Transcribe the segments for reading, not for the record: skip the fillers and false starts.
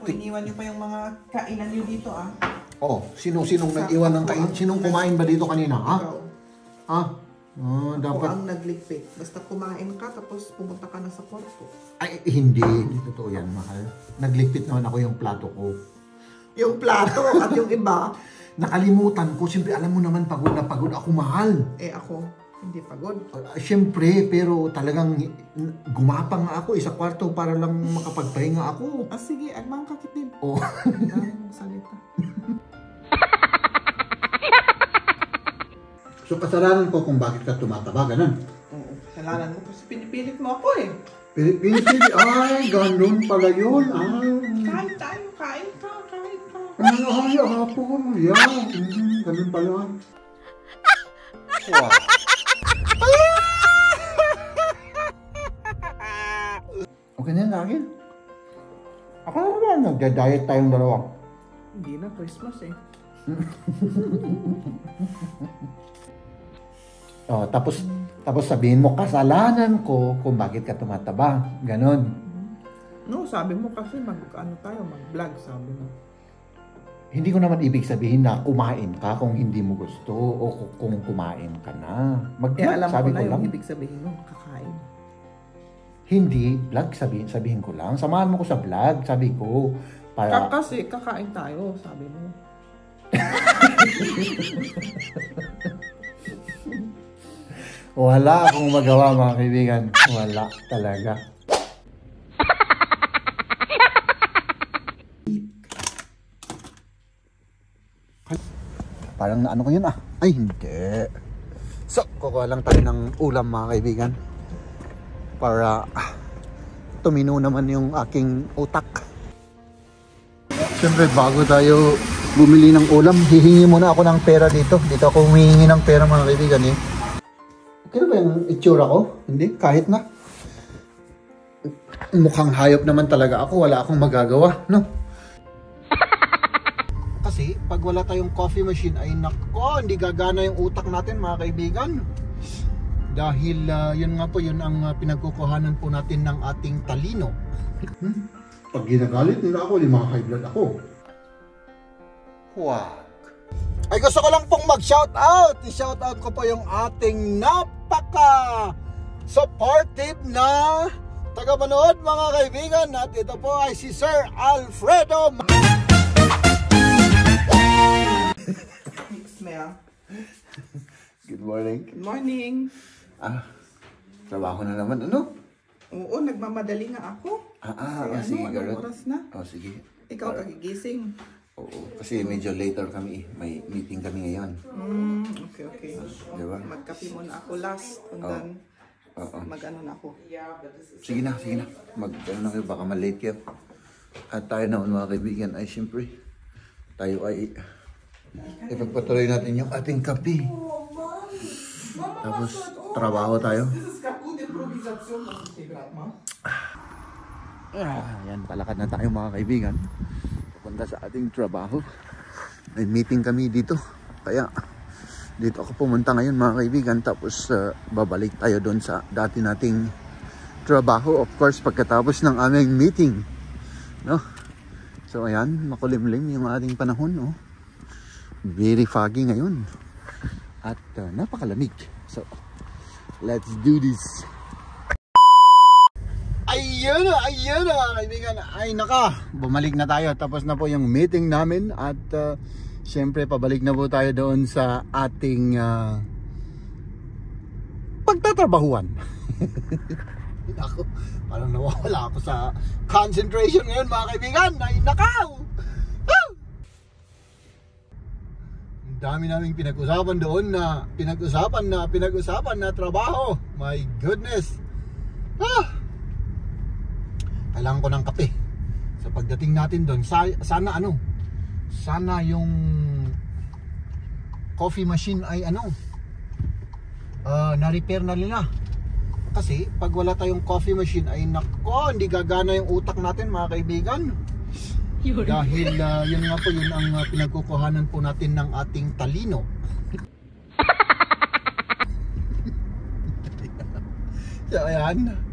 iniwan nyo pa yung mga kainan nyo dito ah. Oh, sinong nag-iwan ng kain? Sinong kumain ba dito kanina, ha? Ha? Dapat... O ang nagligpit. Basta kumain ka, tapos pumunta ka na sa kwarto. Ay, hindi. Hindi totoo yan, mahal. Nagligpit naman ako yung plato ko. Yung plato at yung iba? Nakalimutan ko. Siyempre, alam mo naman, pagod na pagod ako, mahal. Eh ako, hindi pagod. Siyempre, pero talagang gumapang nga ako sa kwarto para lang makapagpahinga ako. Ah, sige, agmang kakit din. Oo. Ang salita. So, kasalanan ko kung bakit ka tumataba, ganun. Oo, kasalanan mo kasi pinipilit mo ako eh. Pinipilit? Ay, ganun pala yun. Kain tayo, kain ka. Ay, hapon. Yan. Ganun pala. Wow. Okay na lagi. Ako naman, nagda-diet tayong dalawa. Hindi na, Christmas eh. Oh, tapos sabihin mo, kasalanan ko kung bakit ka tumataba. Ganon. No, sabi mo kasi mag-vlog, sabi mo. Hindi ko naman ibig sabihin na kumain ka kung hindi mo gusto o kung kumain ka na. Mag-vlog, alam sabi ko na ko lang. yung ibig sabihin mo, kakain. Hindi, vlog sabihin ko lang. Samahan mo ko sa vlog, sabi ko. Para... Kasi kakain tayo, sabi mo. Wala akong magawa, mga kaibigan. Wala talaga. Parang naano ko yun ah. Ay, hindi. So, kukuha lang tayo ng ulam, mga kaibigan. Para tumino naman yung aking utak. Siyempre, bago tayo bumili ng ulam, hihingi muna ako ng pera dito. Dito ako humihingi ng pera, mga kaibigan eh. Okay na ba yung itsura ko? Hindi, kahit na. Mukhang hayop naman talaga ako. Wala akong magagawa, no? Kasi, pag wala tayong coffee machine, ay nako, hindi gagana yung utak natin, mga kaibigan. Dahil, yun nga po, yun ang pinagkukuhanan po natin ng ating talino. Pag ginagalit nila ako, mga high blood ako. Wow. Ay gusto ko lang pong mag-shoutout. I-shoutout ko po yung ating napaka-supportive na taga-manood, mga kaibigan. At ito po ay si Sir Alfredo. Good morning. Good morning. Trabaho na naman, ano? Oo, nagmamadali nga ako. Sige, anong oras na? Sige. Ikaw kagigising. Oo, kasi medyo later kami. May meeting kami ngayon. Okay. Diba? Magkape muna ako last. And then, mag-ano na ako. Sige na. Mag-ano na kayo, baka malate kayo. At tayo naman, mga kaibigan, ay siyempre, tayo ay ipagpatuloy natin yung ating kape. Tapos, trabaho tayo. Yan, palakad na tayo, mga kaibigan. Punta sa ating trabaho. May meeting kami dito. Kaya dito ako pumunta ngayon, mga kaibigan. Tapos babalik tayo doon sa dati nating trabaho. Of course, pagkatapos ng aming meeting. No? So ayan, makulimlim yung ating panahon. No? Very foggy ngayon. At napakalamig. So, let's do this. Ayun na mga kaibigan. Ay naka, bumalik na tayo. Tapos na po yung meeting namin. At syempre pabalik na po tayo doon sa ating pagtatrabahuan. Ako, parang nawawala ako sa concentration ngayon, mga kaibigan. Ay nakaw! Ang dami naming pinag-usapan doon na pinag-usapan na trabaho. My goodness. Kailangan ko ng kape. Sa pagdating natin doon, sana yung coffee machine ay na-repair na nila. Kasi pag wala tayong coffee machine ay nako, hindi gagana yung utak natin, mga kaibigan. Dahil yun nga po, yun ang pinagkukuhanan po natin ng ating talino. So ayan.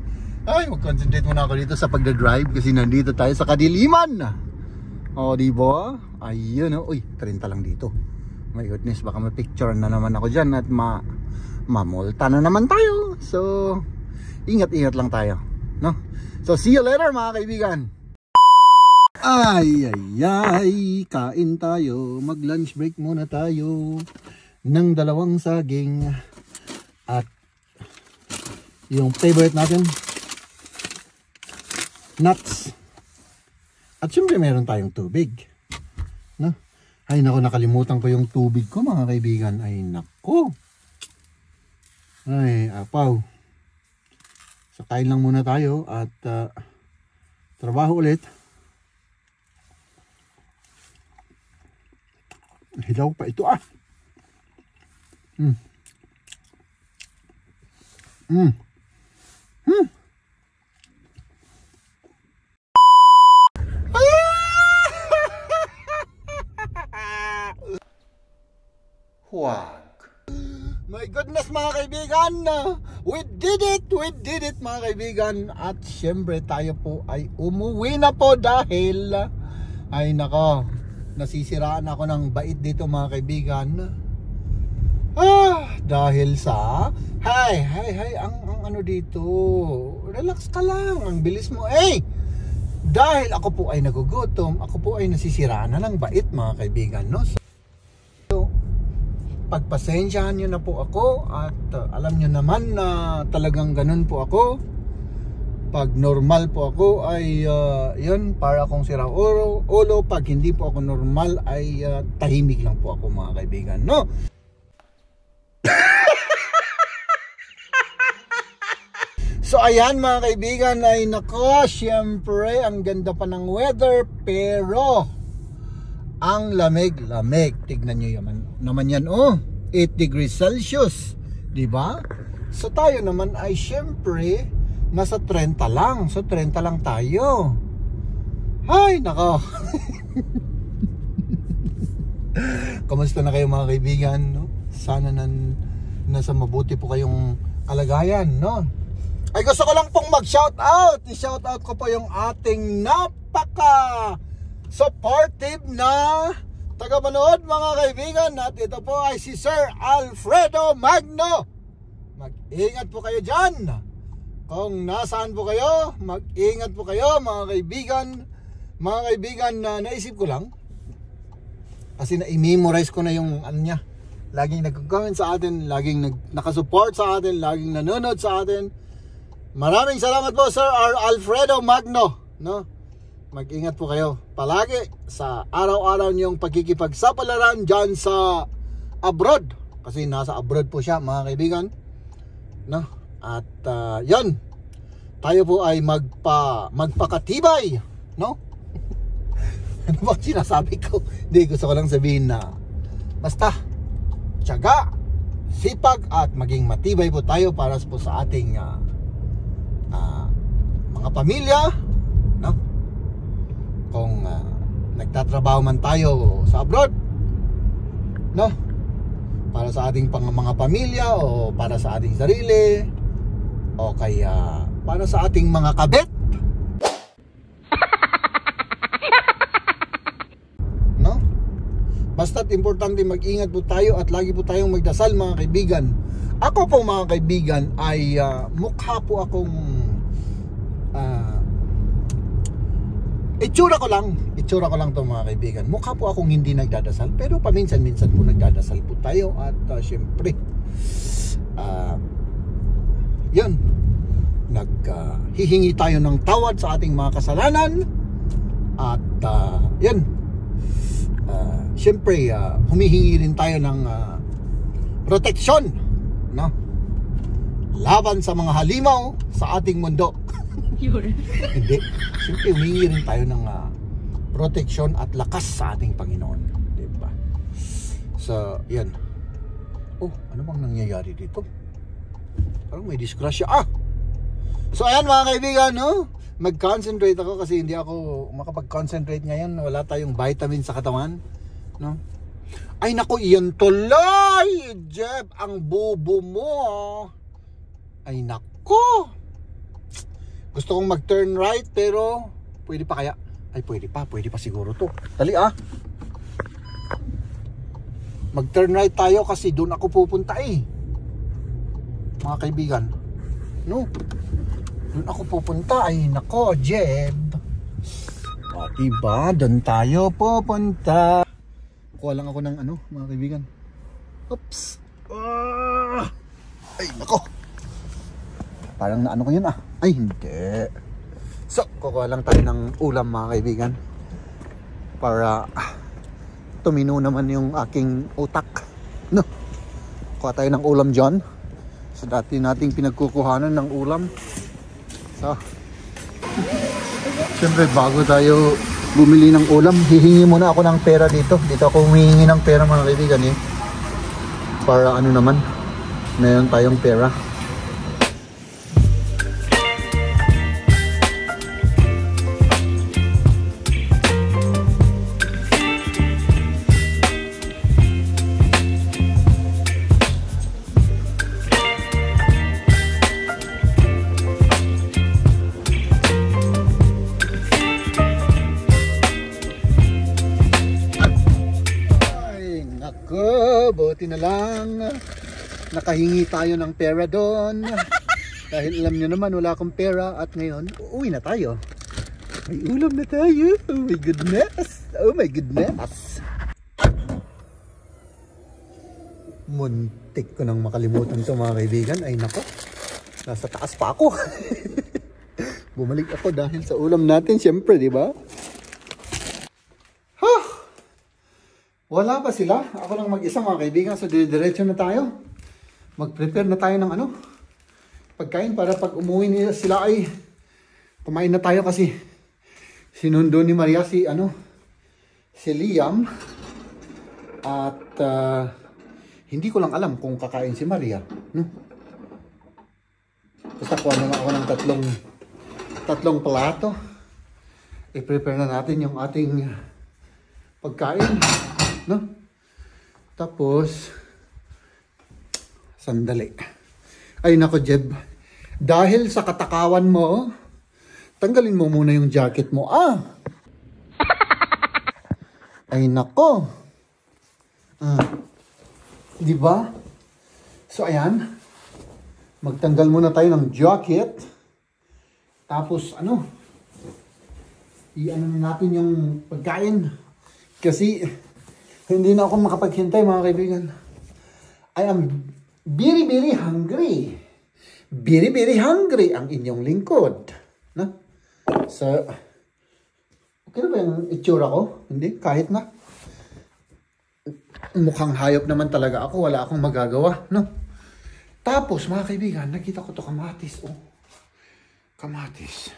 Ay, mag-concentrate muna ako dito sa pagdadrive kasi nandito tayo sa kadiliman. O, di ba? Ayun, oh. Uy, 30 lang dito. My goodness, baka ma-picture na naman ako dyan at mamulta na naman tayo. So, ingat-ingat lang tayo, no? So, see you later mga kaibigan. Ay, kain tayo. Mag-lunch break muna tayo ng 2 saging at yung favorite natin, nuts. At syempre meron tayong tubig, no? Ay nako, nakalimutan ko yung tubig ko mga kaibigan. Ay nako. Ay apaw. So kain lang muna tayo at trabaho ulit. Hilaw pa ito ah. Wag. My goodness mga kaibigan, we did it mga kaibigan. At syempre tayo po ay umuwi na po dahil ay nako, nasisiraan ako ng bait dito mga kaibigan. Dahil sa ang ano dito, relax ka lang, ang bilis mo dahil ako po ay nagugutom, ako po ay nasisiraan na ng bait mga kaibigan, no? So pagpasensyahan nyo na po ako at alam nyo naman na talagang ganun po ako. Pag normal po ako ay yun, para akong sira ulo. Pag hindi po ako normal ay tahimik lang po ako mga kaibigan, no? So ayan mga kaibigan, ay nako, syempre ang ganda pa ng weather pero ang lamig. Tignan nyo naman yan, 8 degrees Celsius, di ba? So tayo naman ay syempre nasa 30 lang. So 30 lang tayo. Ay nako. Kamusta na kayo mga kaibigan, no? Sana nasa mabuti po kayong kalagayan, no? Ay gusto ko lang pong mag-shoutout. I-shoutout ko po yung ating napaka supportive na taga-manood mga kaibigan. At ito po ay si Sir Alfredo Magno. Mag-ingat po kayo dyan. Kung nasaan po kayo, mag-ingat po kayo mga kaibigan. Mga kaibigan, na naisip ko lang kasi na-memorize ko na yung ano niya. Laging nag-comment sa atin, laging nakasupport sa atin, laging nanonood sa atin. Maraming salamat po Sir Alfredo Magno, no? Mag-ingat po kayo palagi sa araw-araw niyong pagkikipagsapalaran dyan sa abroad. Kasi nasa abroad po siya mga kaibigan, no? At yan, tayo po ay magpakatibay, no? Ano bang sinasabi ko? Hindi, gusto ko lang sabihin na basta tiyaga, sipag at maging matibay po tayo para po sa ating mga pamilya, no? Kung nagtatrabaho man tayo sa abroad, no? Para sa ating mga pamilya o para sa ating sarili o kaya para sa ating mga kabet, no? Basta't importante mag-ingat po tayo at lagi po tayong magdasal mga kaibigan. Ako po mga kaibigan ay mukha po akong itsura ko lang to mga kaibigan. Mukha po akong hindi nagdadasal, pero paminsan-minsan po nagdadasal po tayo. At syempre yun, hihingi tayo ng tawad sa ating mga kasalanan. At yun, syempre humihingi rin tayo ng proteksyon, no? Laban sa mga halimaw sa ating mundo. Hindi, siyempre humingi rin tayo ng proteksyon at lakas sa ating Panginoon, diba? So, yan. Oh, ano bang nangyayari dito? Parang may disgrasya. So, ayan mga kaibigan, no? Mag-concentrate ako kasi hindi ako makapag-concentrate ngayon. Wala tayong vitamin sa katawan, no? Ay, naku, iyan tuloy! Jeb, ang bubo mo, Ay, naku! Gusto kong mag-turn right pero pwede pa kaya? Ay, pwede pa siguro to. Dali ah. Mag-turn right tayo kasi doon ako pupunta eh. Mga kaibigan. No. Doon ako pupunta. Ay, nako, Jeb. O, diba? Doon tayo pupunta. Kuha lang ako ng ano, mga kaibigan. Oops. Ay, nako. Parang naano ko yun ah. Ay, hindi. So, kukuha lang tayo ng ulam, mga kaibigan. Para tumino naman yung aking utak. No. Kuha tayo ng ulam dyan. So, dati nating pinagkukuhanan ng ulam. So, siyempre, bago tayo bumili ng ulam, hihingi muna ako ng pera dito. Dito ako humihingi ng pera, mga kaibigan eh. Para ano naman, meron tayong pera. Buti na lang nakahingi tayo ng pera doon dahil alam nyo naman wala akong pera at ngayon uuwi na tayo. May ulam na tayo. Oh my goodness. Oh my goodness. Muntik ko nang makalimutan to, mga kaibigan. Ay nako, nasa taas pa ako. Bumalik ako dahil sa ulam natin, syempre, di ba? Wala pa sila. Ako lang mag-isa, mga kaibigan. So, diretso na tayo. Mag-prepare na tayo ng ano, pagkain para pag umuwi nila sila ay kumain na tayo kasi sinundo ni Maria si Liam. At hindi ko lang alam kung kakain si Maria. No? Basta kuha na ako ng tatlong plato. I-prepare na natin yung ating pagkain. No? Tapos, sandali. Ay nako, Jeb. Dahil sa katakawan mo, tanggalin mo muna yung jacket mo. Ay nako. Di ba? So, ayan. Magtanggal muna tayo ng jacket. Tapos, i-ano natin yung pagkain. Kasi, hindi na ako makapaghintay, mga kaibigan. I am very, very hungry. Very, very hungry ang inyong lingkod. No? So, okay na ba yung itsura ko? Hindi, kahit na. Mukhang hayop naman talaga ako. Wala akong magagawa. No? Tapos, mga kaibigan, nakita ko to kamatis. Oh, kamatis.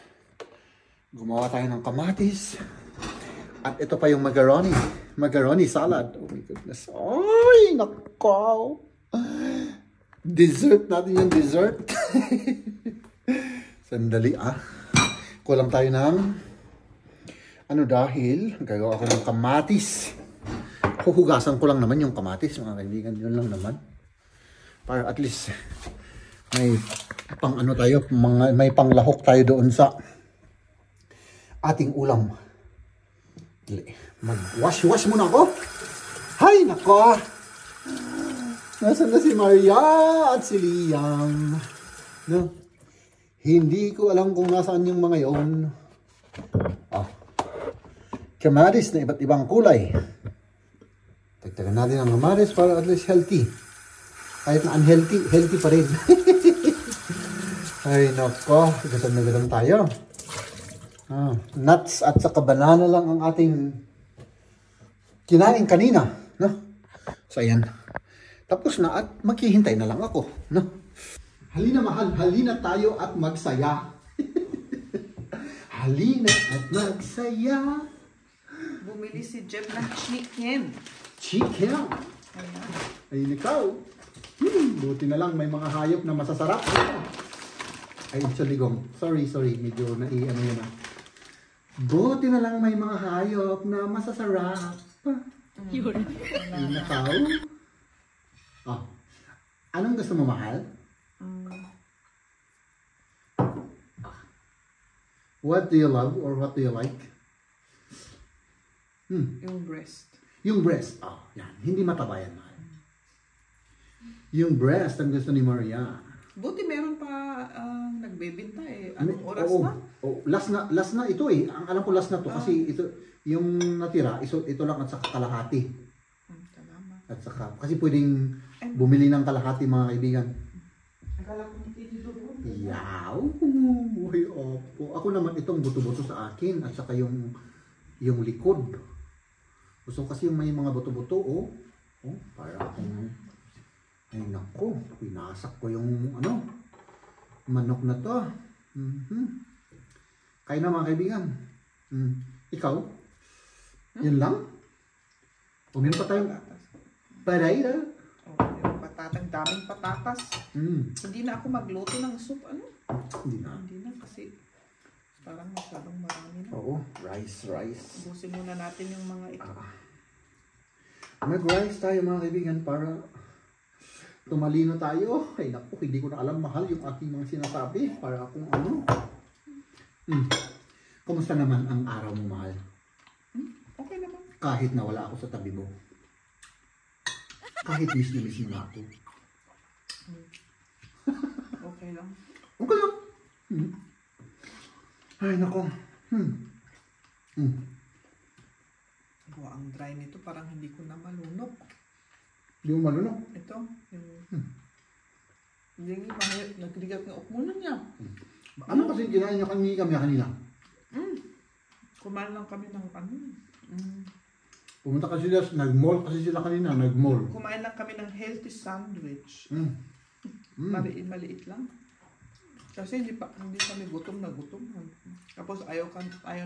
Gumawa tayo ng kamatis. At ito pa yung macaroni. Macaroni salad. Oh my goodness. Ay, nakaw. Dessert natin yung dessert. Sandali kulang tayo ng dahil gagawa ko ng kamatis. Huhugasan ko lang naman yung kamatis, mga kaibigan. Yun lang naman. Para at least may pang tayo, may panglahok tayo doon sa ating ulam. Mag-wash muna ako. Hay, nako. Nasaan na si Maria at si Liam? No? Hindi ko alam kung nasaan yung mga yon. Kamatis na iba't ibang kulay. Tagtagan natin ang kamatis para at least healthy. Kahit na unhealthy, healthy pa rin. Ay, nako. Gasam na gasam tayo. Nuts at saka banana lang ang ating kinain kanina, no? So ayan. Tapos na at maghihintay na lang ako, no? Halina mahal, halina tayo at magsaya. Halina at magsaya. Bumili si Jeb ng chicken. Chicken? Ayun ikaw. Buti na lang may mga hayop na masasarap. Ay, saligong. Sorry. Medyo yun Buti na lang may mga hayop na masasarap. Yun. Ayun ikaw. Anong gusto mo, mahal? What do you love or what do you like? Yung breast. Yung breast. Oh, yan. Hindi mataba yan, mahal. Yung breast ang gusto ni Maria. Buti meron pa nagbebenta eh. Anong oras Oo. na? Oh, last na ito eh. Ang alam ko last na to kasi ito yung natira, ito lang at saka kalahati. Salamat. At saka kasi pwedeng bumili ng kalahati mga kaibigan. Akala ko hindi doon. Yaw! Uy, opo. Ako naman itong buto-buto sa akin at saka yung likod. Gusto ko kasi yung may mga buto-buto, oh. Oh, para akong... Ay, nako. Pinasak ko yung, manok na to. Kaya na mga kaibigan. Ikaw? Yun lang? O meron pa tayong paray na? Yung patatang daming patatas. Hindi na ako magluto ng soup. Hindi na. Hindi na kasi parang masyadong marami na. Oo, rice. Ubusin muna natin yung mga ito. Mag-rice tayo mga kaibigan para tumalino tayo. Ay naku, hindi ko na alam mahal yung aking mga sinasabi. Para akong Kumusta naman ang araw mo mahal? Okay naman. Kahit na wala ako sa tabi mo. Kahit miss na nga ako. Okay lang. Okay lang. Ay nako. Ang dry nito parang hindi ko na malunok. Hindi mo malunok? Ito. Hindi nagrigat ng ukmunan niya. Ano kasi kinain niyo kanina? Kumain lang kami ng Pumunta kasi sila, nag-mall kasi sila kanina, nag-mall. Kumain lang kami ng healthy sandwich. Maliit lang. Kasi hindi kami gutom na gutom. Tapos ayaw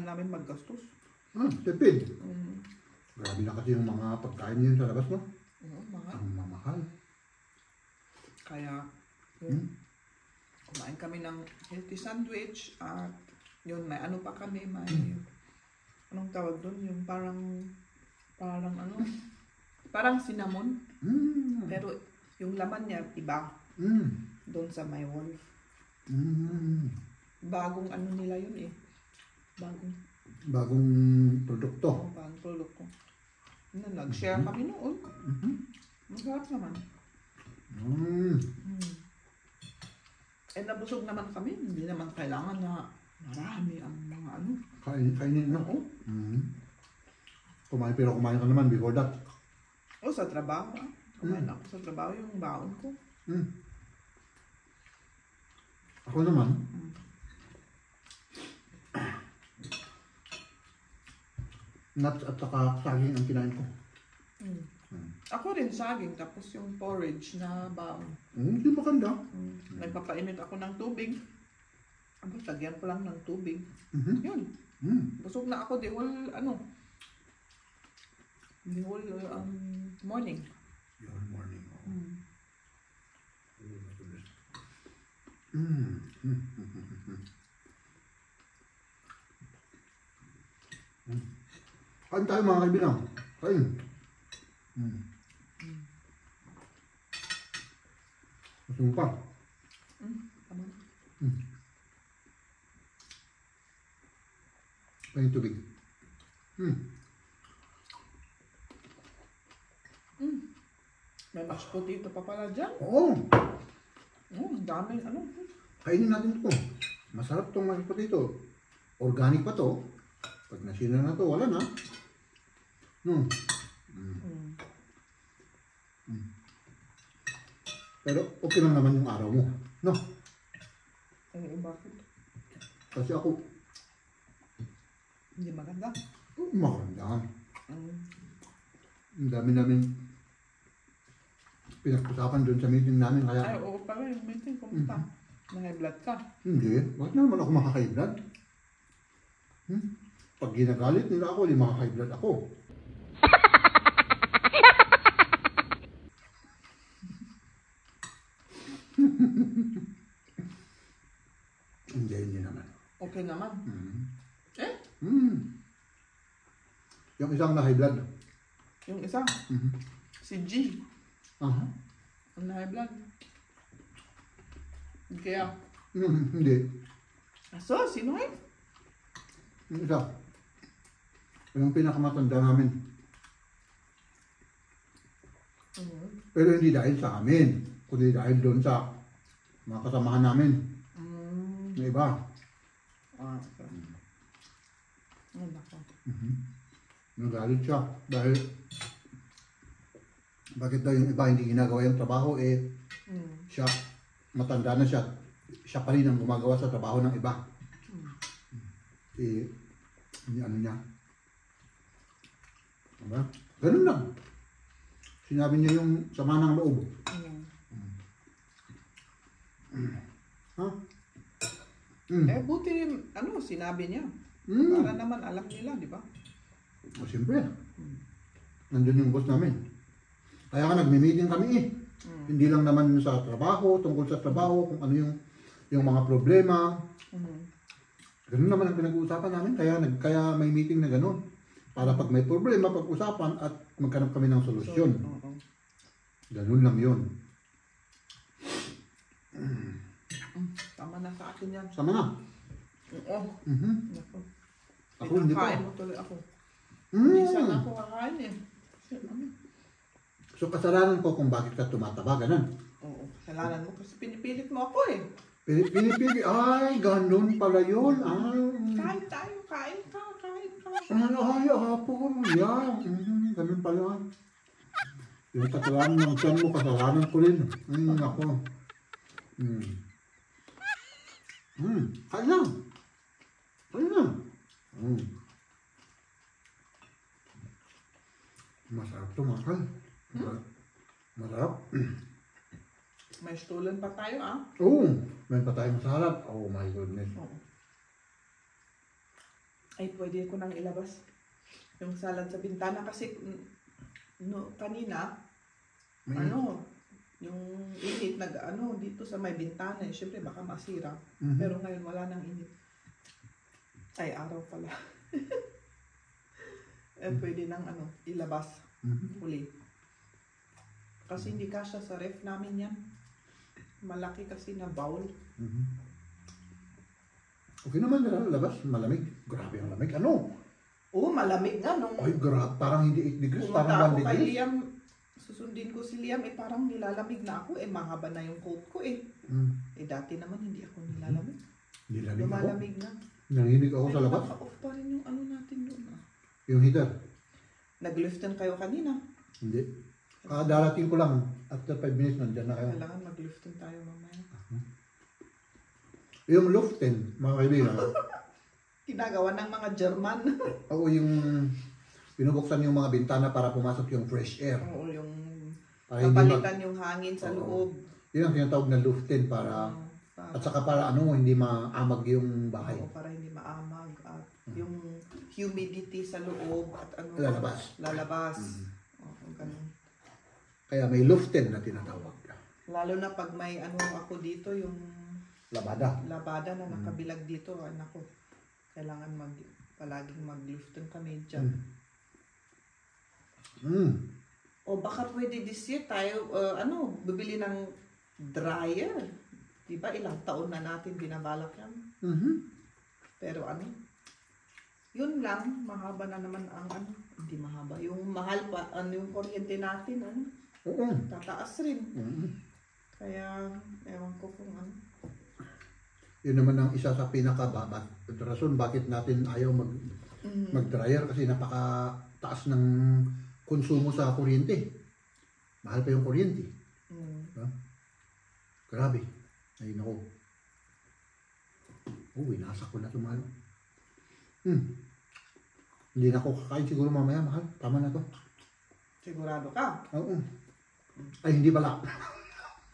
namin maggastos. Tipid. Grabe na kasi yung mga pagkain niyo sa labas, no? Oo, mahal. Ang mamahal. Kaya, kumain kami ng healthy sandwich at yun, may pa kami, anong tawag doon? Yung parang cinnamon. Pero yung laman niya, iba. Doon sa My Wolf. Bagong nila yun eh. Bagong produkto. Bagong produkto. Nag-share kami noon. Masarap naman. Nabusog naman kami. Hindi naman kailangan na marami ang mga Kainin na. Kumain ka naman before that. Sa trabaho. Kumain ako sa trabaho yung baon ko. Ako naman. Nuts at saka saging ang kinain ko. Ako rin saging, tapos yung porridge na baon. Hindi maganda. Nagpapainit ako ng tubig. Lagyan ko lang ng tubig. Yun. Busog na ako the whole morning. Your morning. Kain tayo mga kaibigan. Kain. Gusto mo pa? Tama. Kain tubig. May mashed potato pa pala dyan. Oo. Ang daming Kainin natin ito. Masarap itong mashed potato. Organic pa to. Pag nasira na to, wala na. Pero okay lang naman yung araw mo. No? Bakit? Kasi ako, Hindi maganda. maganda. Ang dami namin pinag-usapan doon sa meeting namin. Kaya, Oo pala yung meeting. Kumusta? Na-high blood ka? hindi. Bakit naman ako maka-high blood? Pag ginagalit nila ako, hindi maka-high blood ako. Hindi naman. Okay naman. Yung isang na high blood. Yung isa? Si G. Ang na-high blood. Kaya? Hindi. So, sino yun? Yung isa. Yung pinakamatanda namin. Mm. Pero hindi dahil sa amin, kundi dahil doon sa mga kasamahan namin. Mm. Na iba. Ah, okay. Ay, nako. Nagalit siya dahil bakit daw yung iba hindi ginagawa yung trabaho siya matanda na siya. Siya pa rin ang gumagawa sa trabaho ng iba. Ano niya. Diba? Ganun lang. Sinabi niya yung sama ng loob. Ha? Buti sinabi niya. Para naman alam nila, di ba? O siyempre. Nandun yung boss namin. Kaya nagmi-meeting kami Hindi lang naman sa trabaho, tungkol sa trabaho, kung ano yung mga problema. Ganun naman ang pinag-uusapan namin. Kaya may meeting na ganun. Para pag may problema, pag-usapan at magkanap kami ng solusyon. Ganun lang yun. Tama na sa akin yan. Sama na. Oo. Nako. Ako hindi pa. Pinakain mo tuloy ako. Hindi sana ako kakain So kasalanan ko kung bakit ka tumataba, ganun. Oo, kasalanan mo kasi pinipilit mo ako Pinipili, ay, ganun pala yun. Kain tayo, kain ka. Ay, hapon, yan. Ganun pala. Yung kasalanan ng tiyan mo, kasalanan ko rin. Ako. Kain lang. Kain lang. Masarap to, mahal. Masarap. May stolen pa tayo Oo, meron pa tayong salad. Oh my goodness. Oo. Ay, pwede ko nang ilabas yung salad sa bintana kasi kanina, yung init dito sa may bintana Siyempre baka masira. Pero ngayon wala nang init. Ay, araw pala. Pwede nang ilabas. Uli. Kasi hindi kasya sa ref namin yan. Malaki kasi na bowl. Okay naman na labas, malamig. Grabe ang lamig. Oo, malamig nga nung Ay, grabe. Parang hindi 8 degrees, parang 1 pumunta ako kay degrees. Liam. Susundin ko si Liam, parang nilalamig na ako. Mahaba na yung coat ko dati naman hindi ako nilalamig. Nilalamig ako. Lumalamig na. Nanginig ako sa labas. Naka-off pa rin yung natin doon. Yung heater. Nag-liften kayo kanina. Hindi. Darating ko lang. After 5 minutes, nandyan na kayo. Kailangan mag-liften tayo mamaya. Yung Luften, mga kaibigan. Ginagawa ng mga German. Oo, yung binubuksan yung mga bintana para pumasok yung fresh air. Oo, yung Para hindi kapalitan yung hangin sa loob. Yun ang tinatawag na Luften para at saka para hindi maamag yung bahay. Oo, para hindi maamag at yung humidity sa loob at lalabas. Oo, ganun. Kaya may Luften na tinatawag. Lalo na pag may ako dito, yung Labada na nakabilag dito, nako. Kailangan palaging mag-luften kami dyan. O baka pwede this year tayo, bibili ng dryer. Diba ilang taon na natin binabalak yan? Pero yun lang, mahaba na naman ang hindi mahaba. Yung mahal pa, yung kuryente natin, tataas rin. Kaya, ewan ko kung Yun naman ang isa sa rason bakit natin ayaw mag-dryer kasi napakataas ng konsumo sa kuryente. Mahal pa yung kuryente. Grabe. Ay nako. Winasak ko na ito, mahal. Hindi na ako kakain siguro mamaya, mahal. Tama na to. Sigurado ka? Oo. Ay, hindi pala.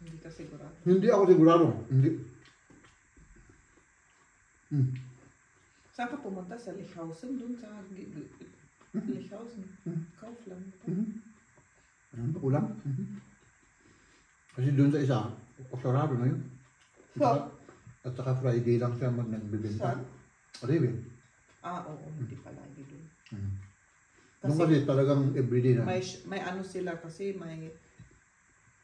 Hindi ka sigurado. Hindi ako sigurado. Hindi. Saan ka pumunta? Sa Lichhausen? Doon sa Lichhausen? Kaufland? Kulang. Kasi doon sa isa, sarado na yun. At saka Friday lang siya nagbibenta. Saan? Ribbon. Oo. Hindi palagi doon. Doon kasi talagang everyday na. May sila kasi may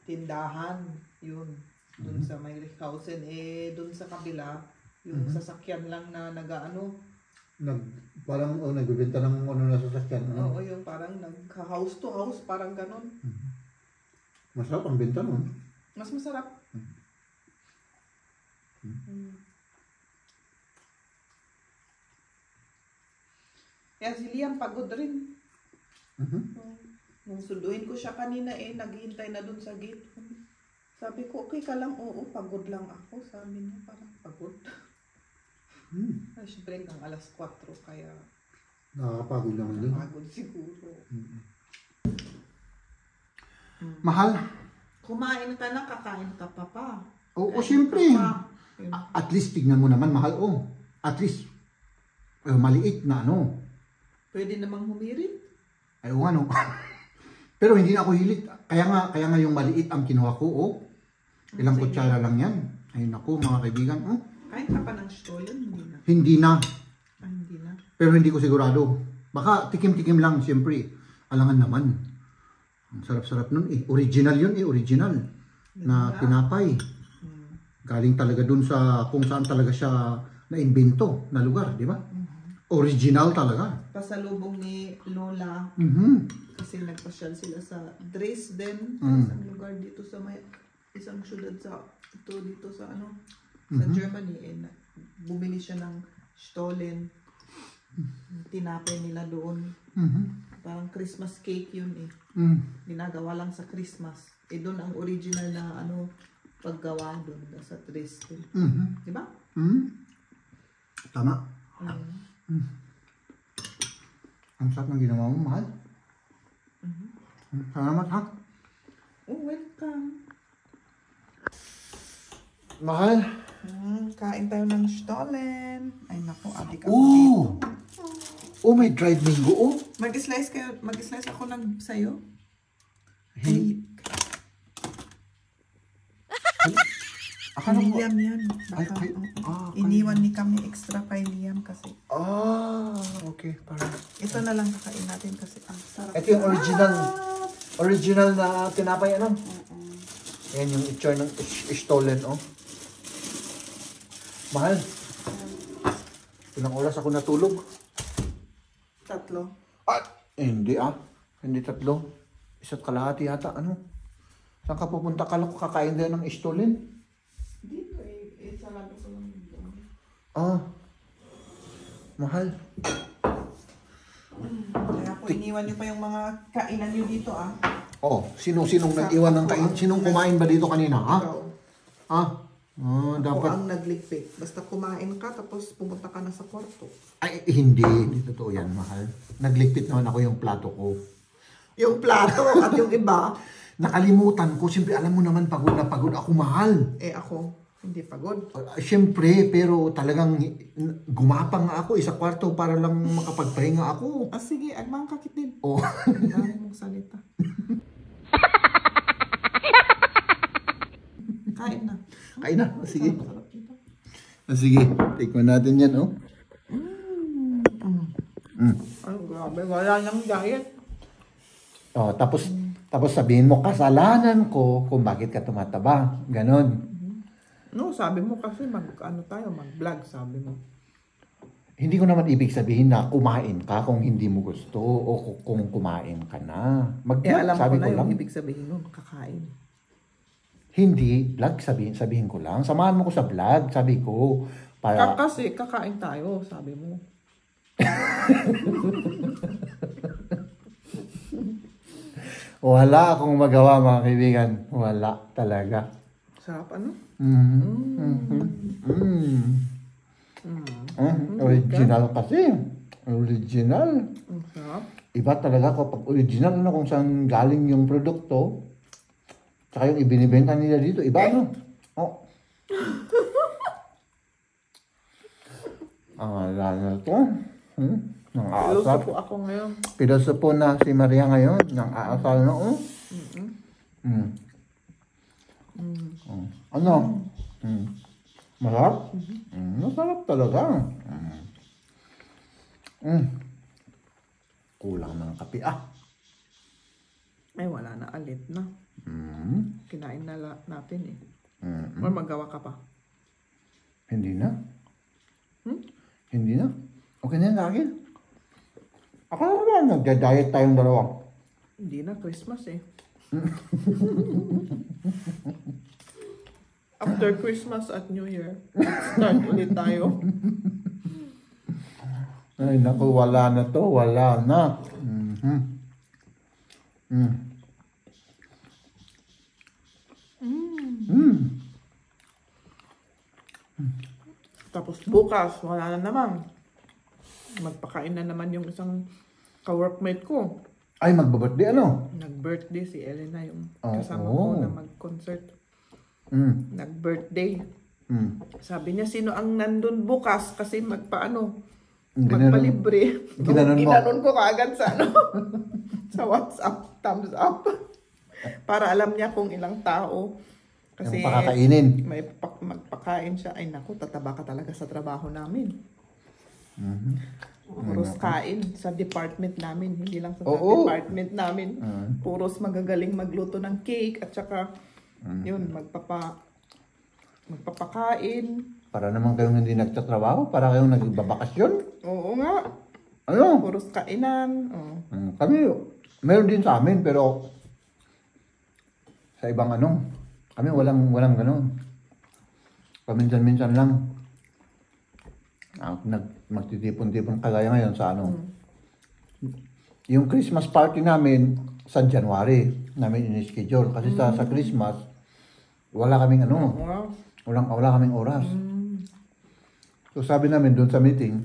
tindahan. Yun. Doon sa may Lichhausen. Doon sa kabila, yung sasakyan lang na Parang nagbibenta ng ano na sasakyan. Oo, yung parang nagka-house to house, parang ganon. Masarap ang benta nun. Mas masarap. Kaya si Liam pagod rin. Nung sunduin ko siya kanina naghihintay na dun sa gate. Sabi ko, okay ka lang? Oo, pagod lang ako. Sabi niya, parang pagod. Ay, syempre hanggang alas 4, kaya Nakakapagod naman yun. pagod siguro. Mahal. Kumain ka na, kakain ka pa. Oo, siyempre. At least tignan mo naman, mahal. At least maliit na ano. Pwede namang humirit. Ay, ano. Pero hindi na ako hilit. Kaya nga yung maliit ang kinuha ko. Ilang kutsara lang yan. Ay naku, mga kaibigan. Kain ka pa ng stollen? Hindi na. Hindi na. Pero hindi ko sigurado. Baka tikim-tikim lang, siyempre. Alangan naman. Ang sarap-sarap nun Original yun original. Na tinapay. Galing talaga dun sa kung saan talaga siya na-invento na lugar, di ba? Original talaga. Pasalubong ni Lola. Kasi nagpasyal sila sa Dresden. Sa lugar dito sa may isang syudad dito sa sa Germany. Bumili siya ng stollen. Tinapay nila doon. Parang Christmas cake yun Ginagawa lang sa Christmas. Doon ang original na paggawa doon sa Dresden. Di ba? Tama. Ang sarap ng ginawa mo, mahal. Salamat, ha? Oh, welcome. Mahal. Kain tayo ng stollen. Ay, naku, adik ako dito. May dried mango, Mag-slice ako ng sayo. Akala ko. Liam yan. Iniwan ni kami extra kay Liam kasi. Okay. Parang. Ito na lang kakain natin kasi ang sarap. Ito yung original na tinapay, Yan yung itsura ng stollen, Mahal. Ilang oras ako natulog? 3. Hindi, Hindi 3. 1.5 yata, Saan ka pupunta? Kala ko kakain din ng stollen. Dito sarado ko lang dito. Mahal. Kaya po iniwan niyo pa yung mga kainan niyo dito, Sinong nag-iwan ng kain? Sinong kumain ba dito kanina, Ikaw. Dapat. Ako ang nagligpit. Basta kumain ka, tapos pumunta ka na sa kwarto. Ay, hindi. Hindi totoo yan, mahal. Nagligpit naman ako yung plato ko. Yung plato at yung iba. Nakalimutan ko. Siyempre, alam mo naman, pagod na pagod ako, mahal. Ako, hindi pagod. Siyempre, pero talagang gumapang nga ako sa kwarto para lang makapagpahinga ako. Sige, agmang kakit din. Dami mong salita. Kain na. Kain na. Sige. Sige. Tikman natin yan, Ay, grabe. Wala nang diet. Tapos sabihin mo, kasalanan ko kung bakit ka tumataba. Ganon. No, sabi mo kasi mag-vlog, sabi mo. Hindi ko naman ibig sabihin na kumain ka kung hindi mo gusto o kung kumain ka na. Alam sabi ko na ko yung lang. ibig sabihin nun, kakain. Hindi, vlog sabihin ko lang. Samahan mo ko sa vlog, sabi ko. Para... Kasi kakain tayo, sabi mo. Wala akong magawa, mga kaibigan. Wala talaga. Sarap Original kasi. Original. Sarap. Iba talaga kapag original, kung saan galing yung produkto. Tsaka yung ibinibenta nila dito, iba, Ang alala to. Piloso po ako ngayon. Piloso po na si Maria ngayon. Nang aasal na, Ano? Masarap? Masarap talaga. Kulang ng kape, Ay, wala na, alit na. Kinain na natin Or magawa ka pa? Hindi na. Hindi na. Okay na yan sa akin. Ako naman, nagda-diet tayong dalawa. Hindi na, Christmas eh. After Christmas at New Year, start ulit tayo. Ay, naku, wala na to. Wala na. Tapos bukas, wala na naman. Magpakain na naman yung isang ka-workmate ko. Ay, magbabirthday ano? Nag-birthday si Elena, yung Oh, kasama oh. ko na mag-concert. Nag-birthday. Sabi niya, sino ang nandun bukas kasi magpalibre. Ginanon ko kaagad sa sa WhatsApp, thumbs up. Para alam niya kung ilang tao. Kasi yung pakakainin. may magpakain siya. Ay naku, tataba ka talaga sa trabaho namin. Puros kain sa department namin. Hindi lang sa department namin. Puros magagaling magluto ng cake at saka yun, magpapakain. Para naman kayong hindi nagtatrabaho, para kayong nagbabakasyon. Oo nga. Ano? Puros kainan. Kami, meron din sa amin, pero sa ibang kami walang ganun. Paminsan-minsan lang. Magtitipon-tipon kagaya ngayon sa Yung Christmas party namin sa January namin in-schedule. Kasi sa Christmas, wala kaming wala kaming oras. So sabi namin doon sa meeting,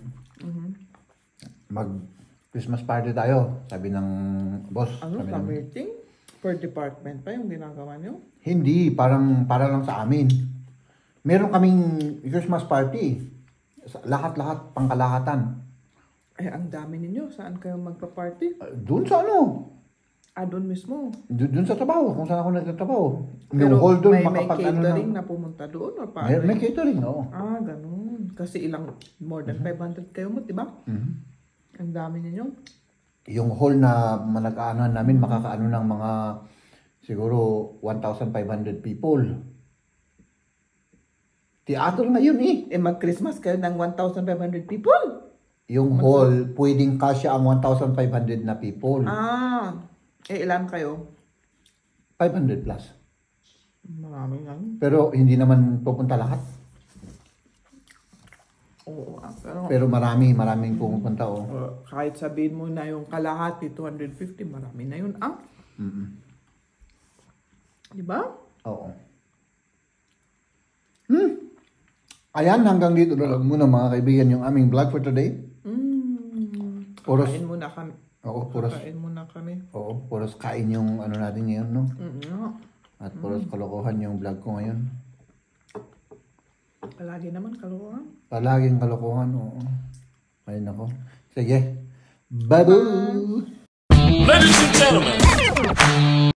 mag-Christmas party tayo. Sabi ng boss. Sa meeting? Per department pa yung ginagawa niyo? Hindi, para lang sa amin. Meron kaming Christmas party. Lahat-lahat, pangkalahatan. Ay, ang dami ninyo. Saan kayo magpa-party? Doon sa Doon mismo. Doon sa trabaho, kung saan ako nagtatrabaho. Pero yung hall doon, may catering na pumunta doon? Or paano? May catering, oo. Ganun. Kasi more than 500 kayo mo, di ba? Ang dami ninyo. Yung hall na manag-aanan namin, makakaano ng mga siguro 1,500 people. Teatro na yun Mag-Christmas kayo ng 1,500 people? Yung hall, pwedeng kasya ang 1,500 na people. Ilan kayo? 500 plus. Marami nga. Pero hindi naman pupunta lahat. Oo. Pero maraming pumupunta. Kahit sabihin mo na yung kalahati, 250, marami na yun. Di ba? Oo. Ayan, hanggang dito na lang muna mga kaibigan yung aming vlog for today. Kain muna kami. Kain muna kami. Oo, puros kain yung natin ngayon, no? At puros kalokohan yung vlog ko ngayon. Palagi naman kalokohan. Palaging kalokohan, oo. Ayun ako. Sige. Bye-bye! Ladies and gentlemen,